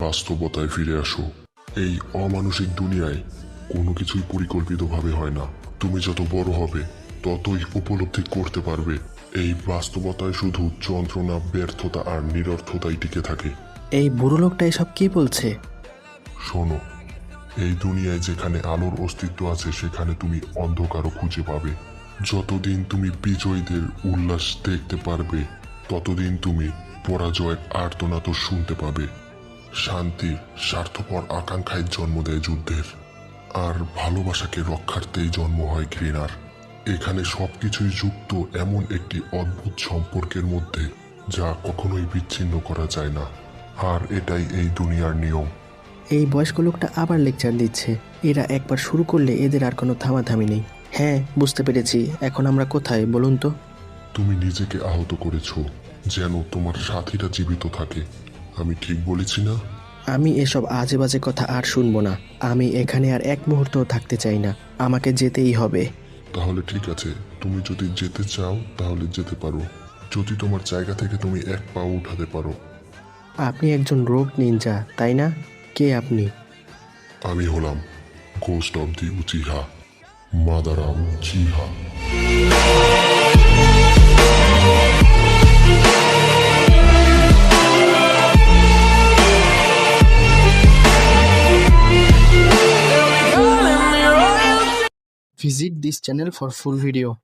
বাস্তবতায় ফিরে আসো। এই অমানসিক দুনিয়ায় কোনো কিছুই পরিকল্পিতভাবে হয় না। তুমি যত বড় হবে ততই উপলব্ধি করতে পারবে এই বাস্তবতায় শুধু যন্ত্রণা, ব্যর্থতা আর নিরর্থতাই টিকে থাকে। এই বুড়ো লোকটা এসব কি বলছে? শোনো, এই দুনিয়ায় যেখানে আলোর অস্তিত্ব আছে সেখানে তুমি অন্ধকারও খুঁজে পাবে। যতদিন তুমি বিজয়ীদের উল্লাস দেখতে পারবে ততদিন তুমি পরাজয়ের আর্তনাদ শুনতে পাবে। শান্তির স্বার্থপর আকাঙ্ক্ষায় জন্ম দেয় যুদ্ধের, আর ভালোবাসাকে রক্ষার্থেই জন্ম হয় ঘৃণার। এখানে সবকিছুই যুক্ত এমন একটি অদ্ভুত সম্পর্কের মধ্যে যা কখনোই বিচ্ছিন্ন করা যায় না। আর এটাই এই দুনিয়ার নিয়ম। এই বয়স্ক লোকটা আবার লেকচার দিচ্ছে। এরা একবার শুরু করলে এদের আর কোনো থামাথামি নেই। হ্যাঁ, বুঝতে পেরেছি। এখন আমরা কোথায় বলুন তো? তুমি নিজেকে আহত করেছো যেন তোমার সাথীরা জীবিত থাকে। আমি ঠিক বলেছি না? আমি এসব আজে বাজে কথা আর শুনবো না। আমি এখানে আর এক মুহূর্তও থাকতে চাই না। আমাকে যেতেই হবে। তাহলে ঠিক আছে, তুমি যদি যেতে চাও তাহলে যেতে পারো, যদি তোমার জায়গা থেকে তুমি এক পাও উঠাতে পারো। আপনি একজন রোগ নিনজা, তাই না? কে আপনি? আমি হলাম ghost of the Uchiha, Madara Uchiha. Visit this channel for full video.